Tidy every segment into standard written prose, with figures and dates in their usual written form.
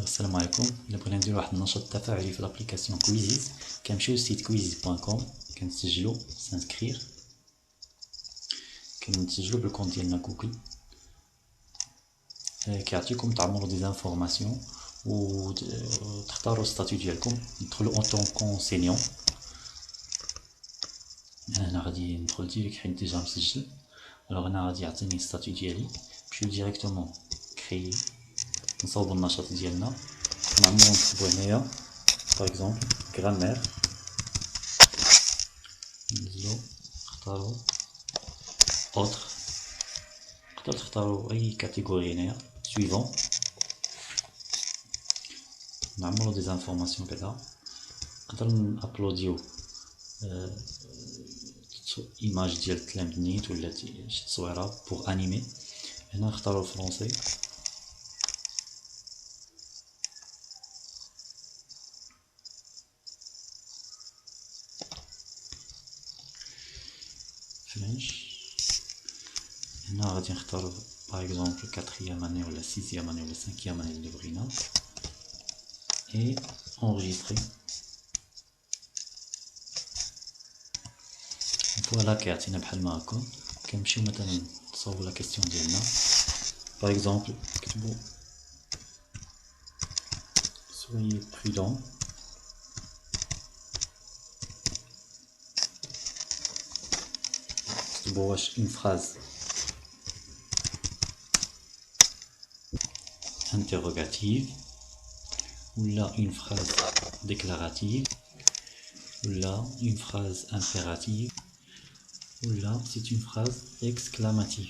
السلام عليكم. الا بغينا نديرو واحد النشاط تفاعلي في لابليكاسيون كويزيز، كنمشيو للسيت quizzes.com، كنسجلو سانسكرير، كنسجلو بالكونت ديالنا جوجل، كيعطيكم تعمروا دي زانفورماسيون و تختاروا ستاتيو ديالكم، ندخلو اون طون كونسينيون. انا غادي ندخل ديريكت حيت ديجا مسجل. الوغ انا غادي يعطيني ستاتيو ديالي، نمشيو ديريكتومون كريي، نصاوبو النشاط ديالنا، نعمرو نكتبو هنايا باغ اكزومبل غرامير، ننزلو نختارو اوتر، تقدروا تختاروا اي كاتيجوري هنايا سويفون، نعمرو دي زانفورماسيون كذا، نقدر نابلوديو ايماج ديال التلاميذ نيت ولا شي تصويره بوغ انيمي. هنا نختاروا الفرونسي، فرنش. هنا غادي نختاروا باغ اكزومبل 4e année ولا 6e année ولا 5e année اللي بغينا، اي enregistrer. فوالا كيعطينا بحال ما هكا. كنمشيو مثلا نصاوبو لا كيسيون ديالنا، باغ اكزومبل نكتبو soyez prudent. نكتبو واش اون فراز interrogative ولا une phrase déclarative ولا une phrase impérative ولا c'est une phrase exclamative.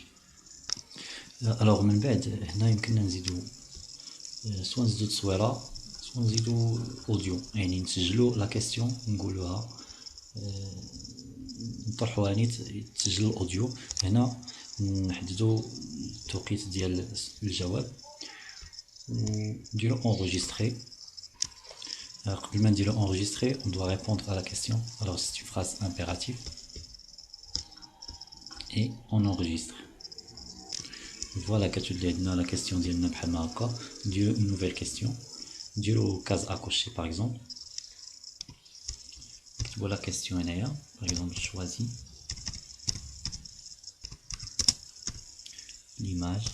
alors من بعد هنا يمكننا نزيدو سوا نزيدو تصويره سوا نزيدو اوديو، يعني نسجلو لا كيسيون نقولوها، نطرحوها نيت تسجل الاوديو. هنا نحددو التوقيت ديال الجواب ونديرو enregistrer. قبل ما نديرو enregistrer on doit répondre à la question. alors c'est une phrase impérative et on enregistre. فوالا كتولي عندنا لا كيسيون ديالنا بحال ما هكا. نديرو une nouvelle question، نديرو كاز اكوشي باغ اكزومبل، نكتبو لا كيسيون هنايا باغ اكزومبل choisis l'image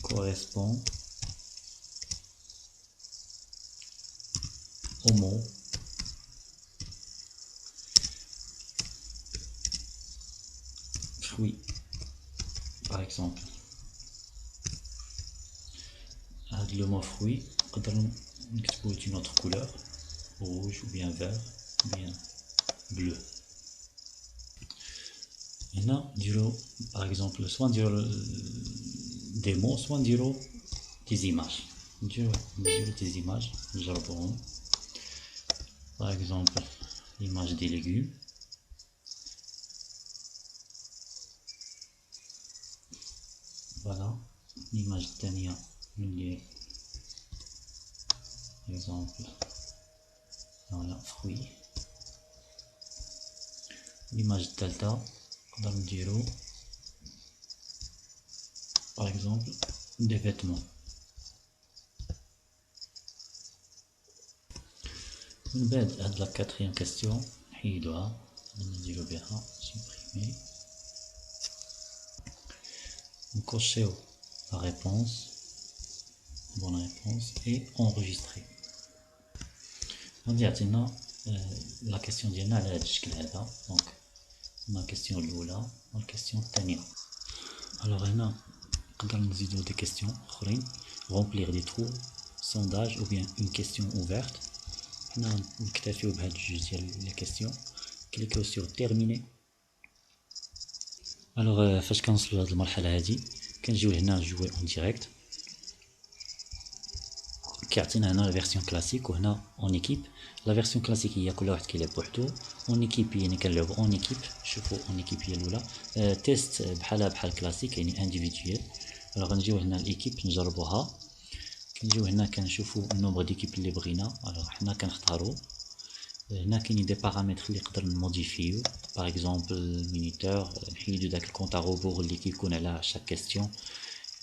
correspond au mot fruit par exemple. هاد لو مو fruit نقدر نكتبو d'une autre couleur، rouge ou bien vert ou bien bleu. هنا نديرو par exemple سوا نديرو des mots سوا نديرو des images. نديرو des images نجربوهم. par exemple l'image des légumes، voilà. l'image الثانية ندير par exemple voilà fruit. l'image الثالثة نقدر نديرو par exemple des vêtements. من بعد هاد لا كاتريام كاستيون نحيدوها، نديرو بها سوبريمي، نكوشيو لا ريبونس بون ريبونس اي enregistrer. غادي يعطينا لا كاستيون ديالنا على هاد الشكل هذا. دونك لا كاستيون الاولى والكاستيون الثانيه. الوغ هنا نقدر نزيدو دي كاستيون اخرين، remplir des trous sondage ou bien une question ouverte. حنا نكتفيو بهاد الجوج ديال لي كاستيون، كليكيو سور تيرميني. الوغ فاش كنوصلو لهاد المرحله هادي كنجيو هنا جوي اون ديريكت، كيعطينا هنا لا فيرسيون كلاسيك وهنا اون ايكيب. لا فيرسيون كلاسيك هي كل واحد كيلعب بوحدو، اون ايكيب يعني كنلعبو اون ايكيب. شوفوا اون ايكيب هي الاولى، تيست بحال كلاسيك يعني انديفيدويل. الوغ نجيو هنا الايكيب نجربوها، كنجيو هنا كنشوفو النومبر ديكيب اللي بغينا. الوغ حنا كنختارو هنا كاينين دي بارامتر اللي نقدر نموديفيو باغ اكزومبل المينيتور، نحيدو داك الكونت ا روبور اللي كيكون على شاك كيستيون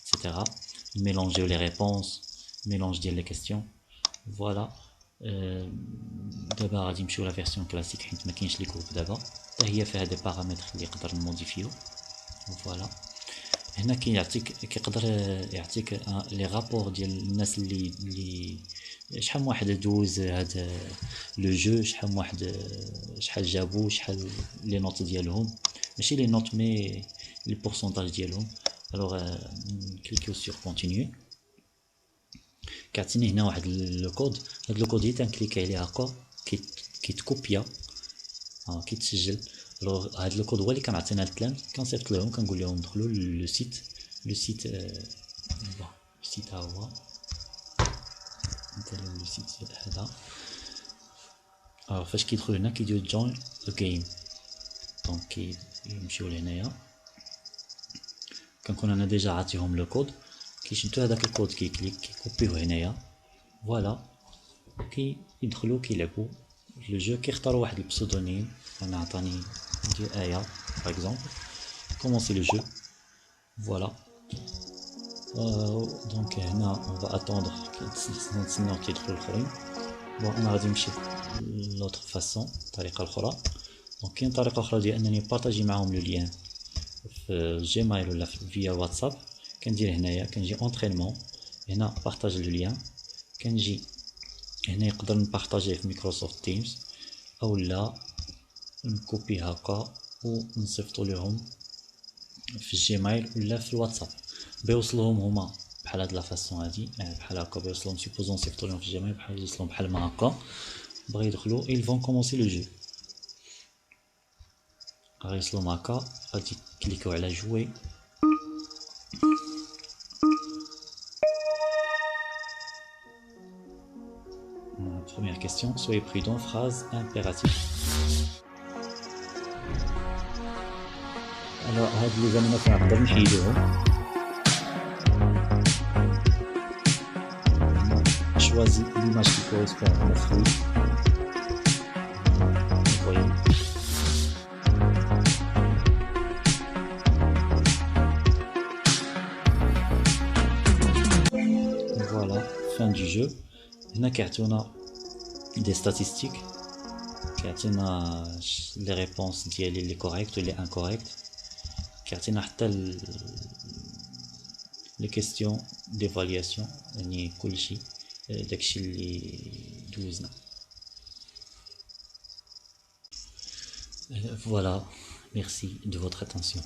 اكسيتيرا، نميلونجيو لي ريبونس، ميلونج ديال لي كيستيون. فوالا دابا غادي نمشيو لا فيرسيون كلاسيك حيت ما كاينش لي جروب دابا، حتى هي فيها دي بارامتر اللي نقدر نموديفيو. فوالا هنا كيقدر يعطيك لي رابور ديال الناس اللي شحال من واحد دوز هاد لو جو، شحال جابو، شحال لي نوت ديالهم، ماشي لي نوت مي لي بورسونتاج ديالهم. الوغ كليكيو سور كونتينيو، كيعطيني هنا واحد لو كود. هاد لو كود اللي تنكليكي عليه هكا كيتكوبيا كيتسجل. الوغ هاد لو كود هو اللي كنعطينا التلاميذ، كنصيفط لهم كنقول لهم دخلوا لو سيت. السيت ها هو، نقول لهم لو سيت هذا. فاش كيدخلوا هنا كيديروا جوين ذا جيم، دونك كيمشيو لهنايا. كنكون انا ديجا عاطيهم لو كود، كيشدوا هذاك الكود كيكوبيوه هنايا. فوالا كيدخلوا كيلعبوا لو جو، كيختاروا واحد البسودونيم. انا عطاني ديال ايا باغ اكزومبل، كومونسي لو جو. فوالا دونك هنا اون فا اتوندر نتسناو كيدخلوا الاخرين. بون انا غادي نمشي لوطر فاسون، الطريقه الاخرى. دونك كاين طريقه اخرى ديال انني بارطاجي معاهم لو لين في جيميل ولا فيا واتساب. كندير هنايا كنجي اونطرينمون، هنا بارطاج لو لين، كنجي هنا نقدر نبارطاجيه في مايكروسوفت تيمز، اولا نكوبي هكا ونصيفطو لهم في الجيميل ولا في الواتساب. بيوصلهم هما بحال هاد لا فاسون هادي، بحال هكا بيوصلهم. سيبوزون نصيفطو لهم في الجيميل بحال يوصلهم بحال ما هكا. بغا يدخلوا ils vont commencer le jeu. غيوصلهم هكا، غادي كليكيو على جوي. Première question, soyez prudent, phrase impérative. Alors هاد لي زانيماسيون نقدر نحيدوهم. Choisis l'image qui correspond à la feuille. Voyez. Voilà, fin du jeu. هنا كيعطيونا des statistiques، كيعطينا les réponses ديالي اللي correctes ou les incorrectes، كيعطينا حتى les questions d'évaluation، يعني كلشي داكشي اللي دوزنا. Voilà, merci de votre attention.